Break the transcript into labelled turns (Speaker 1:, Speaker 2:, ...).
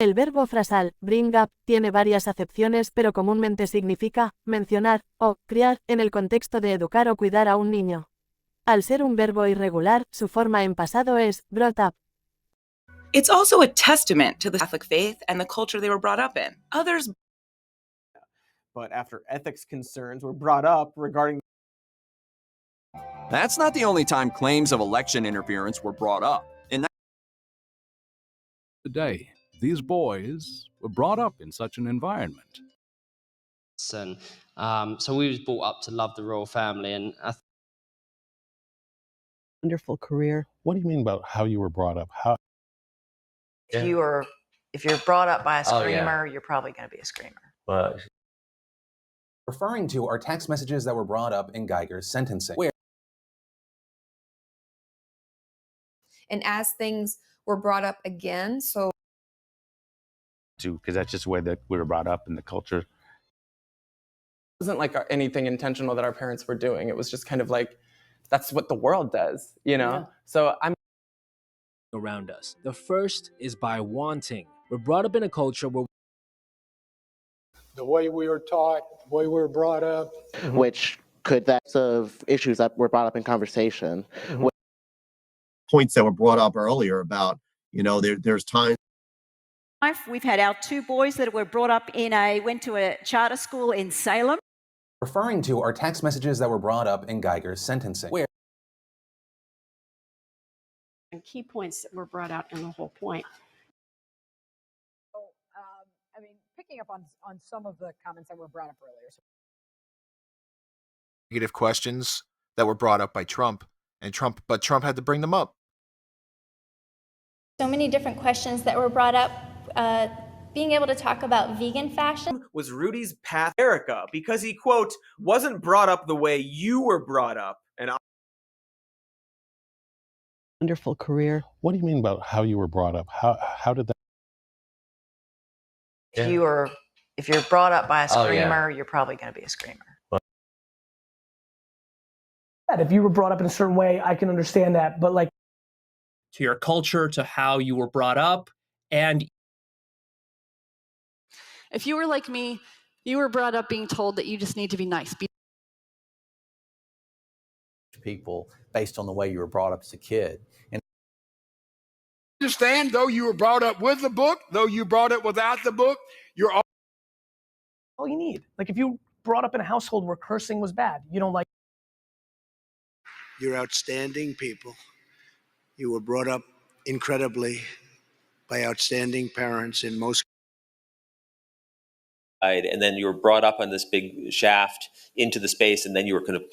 Speaker 1: El verbo frasal, bring up, tiene varias acepciones pero comúnmente significa mencionar o criar en el contexto de educar o cuidar a un niño. Al ser un verbo irregular, su forma en pasado es brought up.
Speaker 2: It's also a testament to the Catholic faith and the culture they were brought up in. Others.
Speaker 3: But after ethics concerns were brought up regarding.
Speaker 4: That's not the only time claims of election interference were brought up.
Speaker 5: Today, these boys were brought up in such an environment.
Speaker 6: And so we was brought up to love the royal family, and
Speaker 7: wonderful career.
Speaker 8: What do you mean about how you were brought up? How?
Speaker 9: If you're brought up by a screamer, you're probably going to be a screamer.
Speaker 8: Well,
Speaker 10: referring to are text messages that were brought up in Geiger's sentencing.
Speaker 11: And as things were brought up again, so
Speaker 8: because that's just the way that we were brought up in the culture.
Speaker 3: It wasn't like anything intentional that our parents were doing. It was just kind of like, that's what the world does, you know?
Speaker 12: Yeah.
Speaker 3: So I'm
Speaker 12: around us. The first is by wanting. We're brought up in a culture where
Speaker 13: the way we were taught, the way we were brought up,
Speaker 7: which could that's of issues that were brought up in conversation.
Speaker 14: Points that were brought up earlier about, there's times.
Speaker 15: We've had our two boys that were brought up went to a charter school in Salem.
Speaker 10: Referring to are text messages that were brought up in Geiger's sentencing.
Speaker 16: And key points that were brought out in the whole point.
Speaker 17: So, picking up on some of the comments that were brought up earlier.
Speaker 18: Negative questions that were brought up by Trump, but Trump had to bring them up.
Speaker 19: So many different questions that were brought up. Being able to talk about vegan fashion
Speaker 3: was Rudy's path to America because he, quote, wasn't brought up the way you were brought up. And
Speaker 7: wonderful career.
Speaker 8: What do you mean about how you were brought up? How did that?
Speaker 9: If you're brought up by a screamer, you're probably going to be a screamer.
Speaker 20: If you were brought up in a certain way, I can understand that. But like
Speaker 2: to your culture, to how you were brought up, and
Speaker 5: if you were like me, you were brought up being told that you just need to be nice.
Speaker 11: People based on the way you were brought up as a kid. And
Speaker 13: understand, though you were brought up with the book, though you brought it without the book, you're
Speaker 20: all you need. Like if you brought up in a household where cursing was bad, you don't like.
Speaker 3: You're outstanding people. You were brought up incredibly by outstanding parents in most.
Speaker 1: And then you were brought up on this big shaft into the space, and then you were completely